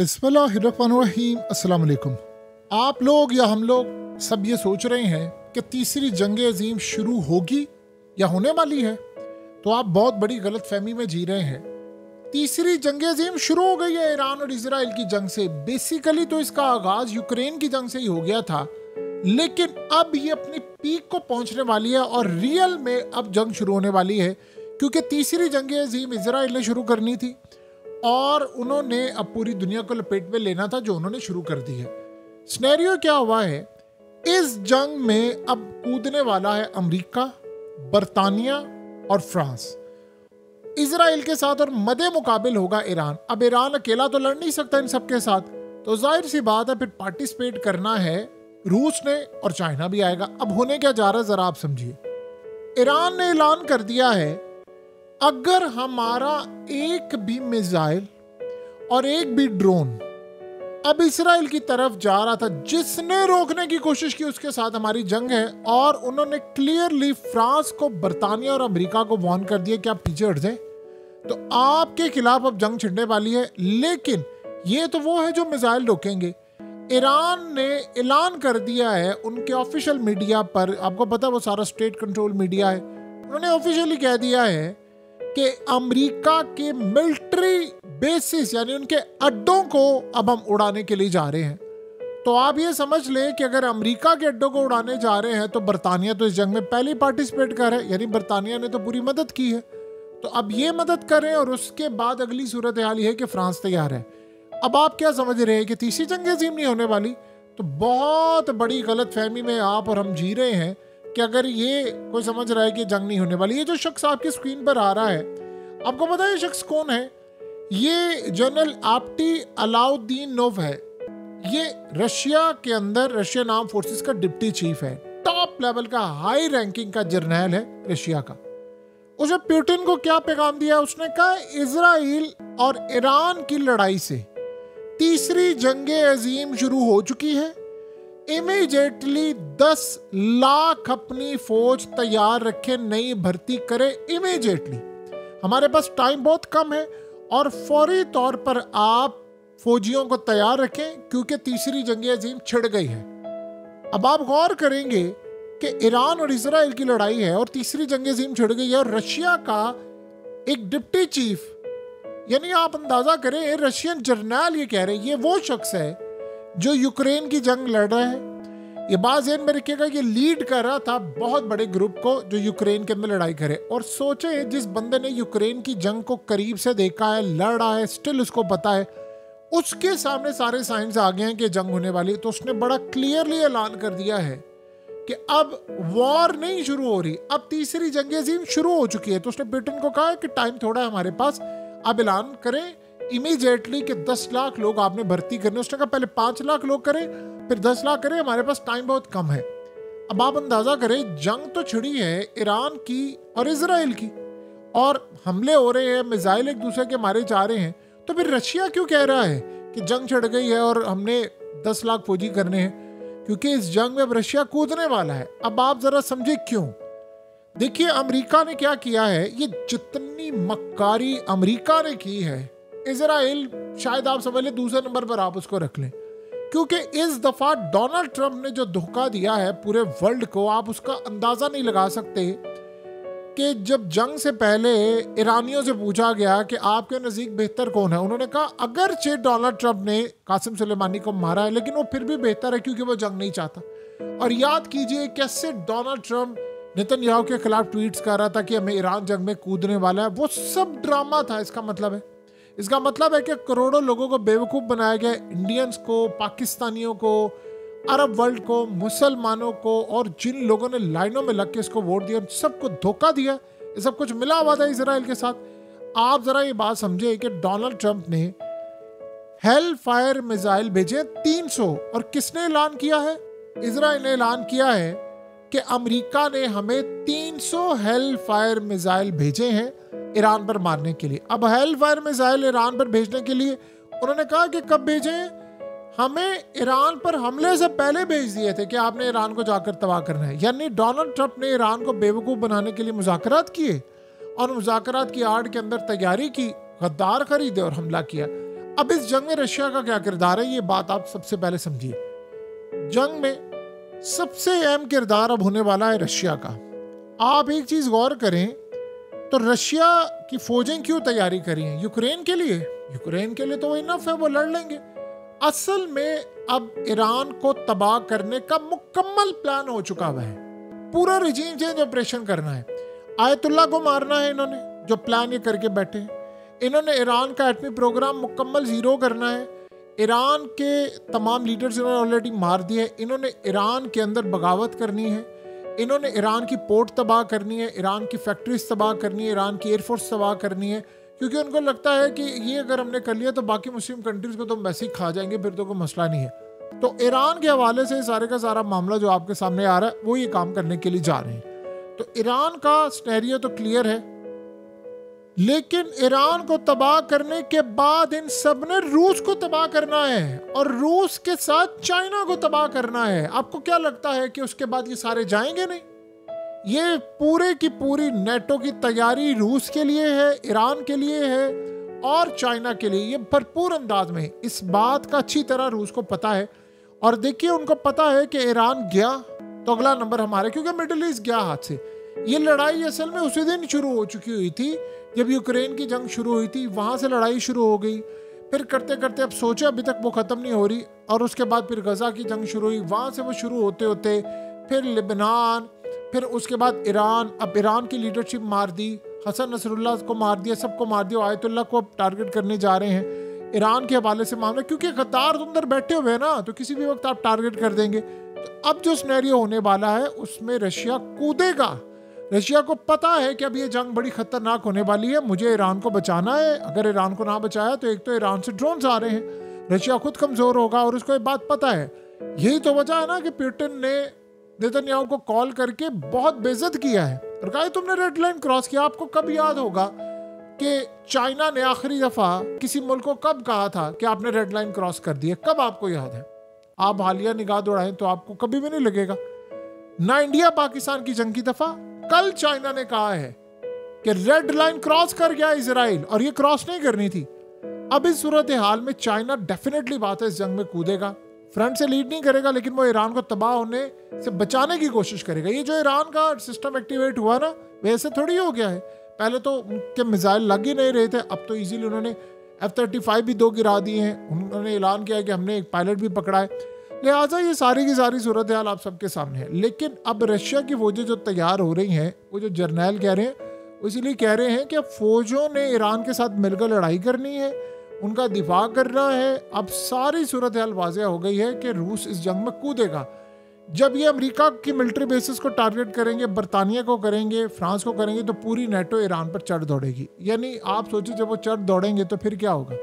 बिस्मिल्लाहिर्रहमानिर्रहीम। अस्सलाम वालेकुम। आप लोग या हम लोग सब ये सोच रहे हैं कि तीसरी जंग अजीम शुरू होगी या होने वाली है, तो आप बहुत बड़ी गलत फहमी में जी रहे हैं। तीसरी जंग अजीम शुरू हो गई है ईरान और इजराइल की जंग से। बेसिकली तो इसका आगाज यूक्रेन की जंग से ही हो गया था, लेकिन अब ये अपनी पीक को पहुंचने वाली है और रियल में अब जंग शुरू होने वाली है, क्योंकि तीसरी जंग अजीम इजराइल ने शुरू करनी थी और उन्होंने अब पूरी दुनिया को लपेट में लेना था, जो उन्होंने शुरू कर दी है। सिनेरियो क्या हुआ है, इस जंग में अब कूदने वाला है अमेरिका, बरतानिया और फ्रांस इजराइल के साथ, और मदे मुकाबिल होगा ईरान। अब ईरान अकेला तो लड़ नहीं सकता इन सबके साथ, तो जाहिर सी बात है फिर पार्टिसिपेट करना है रूस ने, और चाइना भी आएगा। अब होने क्या जा रहा है जरा आप समझिए। ईरान ने ऐलान कर दिया है, अगर हमारा एक भी मिसाइल और एक भी ड्रोन अब इजराइल की तरफ जा रहा था, जिसने रोकने की कोशिश की उसके साथ हमारी जंग है। और उन्होंने क्लियरली फ्रांस को, बरतानिया और अमेरिका को वार्न कर दिया कि आप पीछे हट जाएं, तो आपके खिलाफ अब जंग छिड़ने वाली है। लेकिन ये तो वो है जो मिसाइल रोकेंगे। ईरान ने ऐलान कर दिया है उनके ऑफिशियल मीडिया पर, आपको पता है वो सारा स्टेट कंट्रोल मीडिया है, उन्होंने ऑफिशियली कह दिया है कि अमेरिका के मिलिट्री बेसिस यानी उनके अड्डों को अब हम उड़ाने के लिए जा रहे हैं। तो आप ये समझ लें कि अगर अमेरिका के अड्डों को उड़ाने जा रहे हैं तो बरतानिया तो इस जंग में पहले ही पार्टिसिपेट कर है, यानी बरतानिया ने तो पूरी मदद की है, तो अब ये मदद करें। और उसके बाद अगली सूरत हाल ये है कि फ्रांस तैयार है। अब आप क्या समझ रहे हैं कि तीसरी जंग अजीम नहीं होने वाली? तो बहुत बड़ी गलत फहमी में आप और हम जी रहे हैं कि अगर ये कोई समझ रहा है कि जंग नहीं होने वाली। ये जो शख्स आपकी स्क्रीन पर आ रहा है, आपको पता है ये शख्स कौन है? ये जनरल आप्टी अलाउद्दीनोव है। ये रशिया के अंदर रशियन आर्म फोर्सेस का डिप्टी चीफ है, टॉप लेवल का हाई रैंकिंग का जर्नल है रशिया का। उसने पुतिन को क्या पैगाम दिया? उसने कहा इजराइल और ईरान की लड़ाई से तीसरी जंग अजीम शुरू हो चुकी है। इमीडिएटली 10 लाख अपनी फौज तैयार रखे, नई भर्ती करे इमीडिएटली। हमारे पास टाइम बहुत कम है और फौरी तौर पर आप फौजियों को तैयार रखें, क्योंकि तीसरी जंग अजीम छिड़ गई है। अब आप गौर करेंगे कि ईरान और इजराइल की लड़ाई है और तीसरी जंग अजीम छिड़ गई है, और रशिया का एक डिप्टी चीफ, यानी आप अंदाजा करें रशियन जर्नल ये कह रहे हैं, ये वो शख्स है जो यूक्रेन की जंग लड़ रहा है। ये बात ज़हन में रखिएगा, ये लीड कर रहा था बहुत बड़े ग्रुप को जो यूक्रेन के अंदर लड़ाई करे। और सोचे जिस बंदे ने यूक्रेन की जंग को करीब से देखा है, लड़ा है, स्टिल उसको पता है, उसके सामने सारे साइंस आ गए हैं कि जंग होने वाली। तो उसने बड़ा क्लियरली ऐलान कर दिया है कि अब वॉर नहीं शुरू हो रही, अब तीसरी जंग अजीम शुरू हो चुकी है। तो उसने पुतिन को कहा कि टाइम थोड़ा है हमारे पास, अब ऐलान करें इमीडिएटली कि 10 लाख लोग आपने भर्ती करने। उसने कहा पहले 5 लाख लोग करें, फिर 10 लाख करें, हमारे पास टाइम बहुत कम है। अब आप अंदाजा करें, जंग तो छिड़ी है ईरान की और इजराइल की, और हमले हो रहे हैं, मिसाइल एक दूसरे के मारे जा रहे हैं, तो फिर रशिया क्यों कह रहा है कि जंग छिड़ गई है और हमने 10 लाख फौजी करने हैं? क्योंकि इस जंग में अब रशिया कूदने वाला है। अब आप जरा समझे क्यों। देखिए अमेरिका ने क्या किया है, ये जितनी मक्कारी अमेरिका ने की है, इजराइल शायद आप समझ लें दूसरे नंबर पर आप उसको रख लें, क्योंकि इस दफा डोनाल्ड ट्रंप ने जो धोखा दिया है पूरे वर्ल्ड को, आप उसका अंदाजा नहीं लगा सकते। कि जब जंग से पहले ईरानियों से पूछा गया कि आपके नज़दीक बेहतर कौन है, उन्होंने कहा अगरचे डोनाल्ड ट्रंप ने कासिम सुलेमानी को मारा है, लेकिन वो फिर भी बेहतर है क्योंकि वो जंग नहीं चाहता। और याद कीजिए कैसे डोनाल्ड ट्रंप नेतन्याहू के खिलाफ ट्वीट्स कर रहा था कि हमें ईरान जंग में कूदने वाला है। वो सब ड्रामा था। इसका मतलब है कि करोड़ों लोगों को बेवकूफ़ बनाया गया, इंडियंस को, पाकिस्तानियों को, अरब वर्ल्ड को, मुसलमानों को, और जिन लोगों ने लाइनों में लग के इसको वोट दिया, सबको धोखा दिया। ये सब कुछ मिला हुआ था इजराइल के साथ। आप जरा ये बात समझे कि डोनाल्ड ट्रंप ने हेल फायर मिसाइल भेजे 300, और किसने ऐलान किया है? इजराइल ने ऐलान किया है कि अमेरिका ने हमें 300 हेल फायर मिसाइल भेजे हैं ईरान पर मारने के लिए। अब हेल फायर मिसाइल ईरान पर भेजने के लिए उन्होंने कहा कि कब भेजें, हमें ईरान पर हमले से पहले भेज दिए थे कि आपने ईरान को जाकर तबाह करना है। यानी डोनाल्ड ट्रंप ने ईरान को बेवकूफ़ बनाने के लिए मुज़ाकरात किए और मुज़ाकरात की आड़ के अंदर तैयारी की, गद्दार खरीदे और हमला किया। अब इस जंग में रशिया का क्या किरदार है, ये बात आप सबसे पहले समझिए। जंग में सबसे अहम किरदार अब होने वाला है रशिया का। आप एक चीज गौर करें तो रशिया की फौजें क्यों तैयारी करी हैं? यूक्रेन के लिए। यूक्रेन के लिए तो वो इनफ है, वो लड़ लेंगे। असल में अब ईरान को तबाह करने का मुकम्मल प्लान हो चुका हुआ है। पूरा रिजीम चेंज ऑपरेशन करना है। आयतुल्ला को मारना है इन्होंने, जो प्लान ये करके बैठे हैं। इन्होंने ईरान का एटमी प्रोग्राम मुकम्मल जीरो करना है। ईरान के तमाम लीडर्स इन्होंने ऑलरेडी मार दिए। इन्होंने ईरान के अंदर बगावत करनी है। इन्होंने ईरान की पोर्ट तबाह करनी है, ईरान की फैक्ट्रीज तबाह करनी है, ईरान की एयरफोर्स तबाह करनी है, क्योंकि उनको लगता है कि ये अगर हमने कर लिया तो बाकी मुस्लिम कंट्रीज को तो हम वैसे ही खा जाएंगे, फिर तो कोई मसला नहीं है। तो ईरान के हवाले से सारे का सारा मामला जो आपके सामने आ रहा है वो ये काम करने के लिए जा रहे हैं। तो ईरान का स्टेरियो तो क्लियर है, लेकिन ईरान को तबाह करने के बाद इन सब ने रूस को तबाह करना है और रूस के साथ चाइना को तबाह करना है। आपको क्या लगता है कि उसके बाद ये सारे जाएंगे नहीं? ये पूरे की पूरी नेटो की तैयारी रूस के लिए है, ईरान के लिए है और चाइना के लिए। ये भरपूर अंदाज में इस बात का अच्छी तरह रूस को पता है। और देखिए, उनको पता है कि ईरान गया तो अगला नंबर हमारे, क्योंकि मिडिल ईस्ट गया हाथ से। ये लड़ाई असल में उसी दिन शुरू हो चुकी हुई थी जब यूक्रेन की जंग शुरू हुई थी। वहां से लड़ाई शुरू हो गई, फिर करते करते अब सोचे अभी तक वो खत्म नहीं हो रही, और उसके बाद फिर गजा की जंग शुरू हुई। वहां से वो शुरू होते होते फिर लेबनान, फिर उसके बाद ईरान। अब ईरान की लीडरशिप मार दी, हसन नसरुल्लाह को मार दिया, सबको मार दिया। आयतुल्ला को टारगेट करने जा रहे हैं ईरान के हवाले से मामला, क्योंकि कतार तो अंदर बैठे हुए हैं ना, तो किसी भी वक्त आप टारगेट कर देंगे। तो अब जो सिनेरियो होने वाला है उसमें रशिया कूदेगा। रशिया को पता है कि अब ये जंग बड़ी खतरनाक होने वाली है, मुझे ईरान को बचाना है। अगर ईरान को ना बचाया तो एक तो ईरान से ड्रोन्स आ रहे हैं, रशिया खुद कमजोर होगा, और उसको ये बात पता है। यही तो वजह है ना कि पुतिन ने नेतन्याहू को कॉल करके बहुत बेइज्जत किया है और कहा तुमने रेड लाइन क्रॉस किया। आपको कब याद होगा कि चाइना ने आखिरी दफा किसी मुल्क को कब कहा था कि आपने रेड लाइन क्रॉस कर दी है? कब आपको याद है? आप हालिया निगाह दौड़ाएं तो आपको कभी भी नहीं लगेगा। ना इंडिया पाकिस्तान की जंग की दफा, कल चाइना ने कहा है कि रेड लाइन क्रॉस कर गया इजराइल, और ये क्रॉस नहीं करनी थी। अब इस सूरत हाल में चाइना डेफिनेटली बात है इस जंग में कूदेगा। फ्रंट से लीड नहीं करेगा, लेकिन वो ईरान को तबाह होने से बचाने की कोशिश करेगा। ये जो ईरान का सिस्टम एक्टिवेट हुआ ना, वैसे थोड़ी हो गया है। पहले तो उनके मिसाइल लग ही नहीं रहे थे, अब तो इजीली उन्होंने F-35 भी 2 गिरा दिए हैं। उन्होंने ऐलान किया कि हमने एक पायलट भी पकड़ा है। लिहाजा ये सारी की सारी सूरत हाल आप सबके सामने है। लेकिन अब रशिया की फौजें जो तैयार हो रही हैं, वो जो जर्नैल कह रहे हैं, वो इसलिए कह रहे हैं कि फौजों ने ईरान के साथ मिलकर लड़ाई करनी है, उनका दिफा करना है। अब सारी सूरत हाल वाज़ेह हो गई है कि रूस इस जंग में कूदेगा। जब ये अमेरिका की मिलिट्री बेसिस को टारगेट करेंगे, बरतानिया को करेंगे, फ्रांस को करेंगे, तो पूरी नेटो ईरान पर चढ़ दौड़ेगी। यानी आप सोचिए, जब वो चढ़ दौड़ेंगे तो फिर क्या होगा?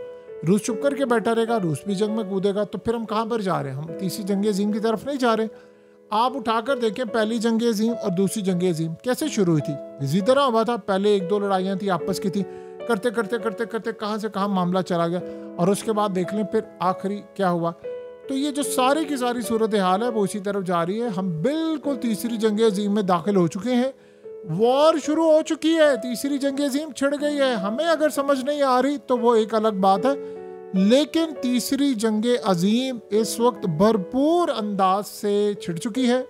रूस चुप करके बैठा रहेगा, रूस भी जंग में कूदेगा। तो फिर हम कहाँ पर जा रहे हैं? हम तीसरी जंग अज़ीम की तरफ नहीं जा रहे। आप उठाकर देखें, पहली जंग अज़ीम और दूसरी जंग अज़ीम कैसे शुरू हुई थी। इसी तरह हुआ था। पहले 1-2 लड़ाइयाँ थी, आपस की थी, करते करते करते करते कहाँ से कहाँ मामला चला गया, और उसके बाद देख लें फिर आखिरी क्या हुआ। तो ये जो सारी की सारी सूरत हाल है वो इसी तरफ जा रही है। हम बिल्कुल तीसरी जंग अज़ीम में दाखिल हो चुके हैं। वॉर शुरू हो चुकी है, तीसरी जंग अज़ीम छिड़ गई है। हमें अगर समझ नहीं आ रही तो वो एक अलग बात है, लेकिन तीसरी जंग अज़ीम इस वक्त भरपूर अंदाज से छिड़ चुकी है।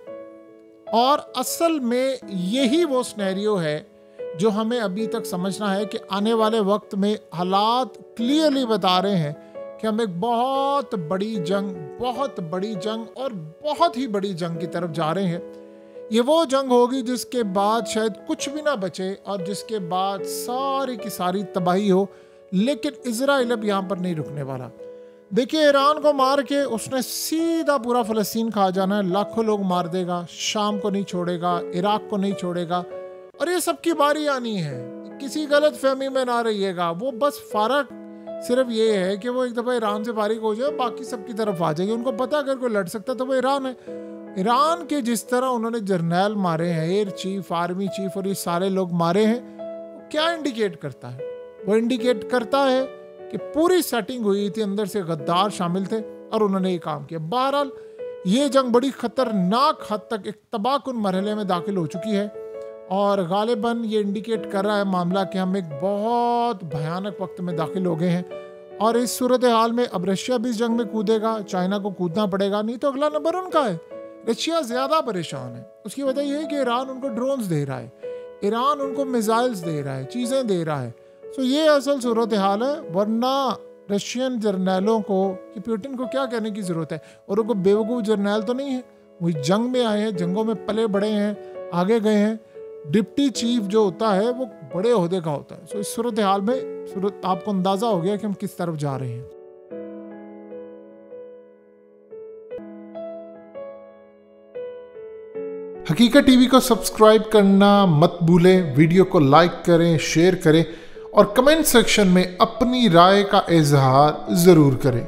और असल में यही वो सिनेरियो है जो हमें अभी तक समझना है कि आने वाले वक्त में हालात क्लियरली बता रहे हैं कि हम एक बहुत बड़ी जंग और बहुत ही बड़ी जंग की तरफ जा रहे हैं। ये वो जंग होगी जिसके बाद शायद कुछ भी ना बचे और जिसके बाद सारी की सारी तबाही हो। लेकिन इजराइल अब यहाँ पर नहीं रुकने वाला। देखिए, ईरान को मार के उसने सीधा पूरा फ़लस्तीन खा जाना है, लाखों लोग मार देगा, शाम को नहीं छोड़ेगा, इराक को नहीं छोड़ेगा, और ये सबकी बारी आनी है। किसी गलत फहमी में ना रहिएगा। वो बस फ़र्क सिर्फ ये है कि वो एक दफ़ा ईरान से फारिग हो जाए, बाकी सबकी तरफ आ जाएगी। उनको पता अगर कोई लड़ सकता तो वो ईरान है। ईरान के जिस तरह उन्होंने जर्नैल मारे हैं, एयर चीफ, आर्मी चीफ, और ये सारे लोग मारे हैं, क्या इंडिकेट करता है? वो इंडिकेट करता है कि पूरी सेटिंग हुई थी, अंदर से गद्दार शामिल थे और उन्होंने ये काम किया। बहरहाल ये जंग बड़ी खतरनाक हद तक एक तबाहकुन मरहले में दाखिल हो चुकी है, और गालिबन ये इंडिकेट कर रहा है मामला कि हम एक बहुत भयानक वक्त में दाखिल हो गए हैं। और इस सूरत हाल में अब रशिया भी इस जंग में कूदेगा, चाइना को कूदना पड़ेगा, नहीं तो अगला नंबर उनका है। रशिया ज़्यादा परेशान है। उसकी वजह यह है कि ईरान उनको ड्रोन्स दे रहा है, ईरान उनको मिसाइल्स दे रहा है, चीज़ें दे रहा है। सो ये असल सूरत हाल है। वरना रशियन जर्नैलों को कि पुतिन को क्या कहने की ज़रूरत है, और उनको बेवकूफ़ जर्नैल तो नहीं है, वही जंग में आए हैं, जंगों में पले बड़े हैं, आगे गए हैं। डिप्टी चीफ जो होता है वो बड़े ओहदे का होता है। सो इस सूरत हाल में आपको अंदाज़ा हो गया कि हम किस तरफ जा रहे हैं। हकीकत टीवी को सब्सक्राइब करना मत भूलें, वीडियो को लाइक करें, शेयर करें और कमेंट सेक्शन में अपनी राय का इजहार ज़रूर करें।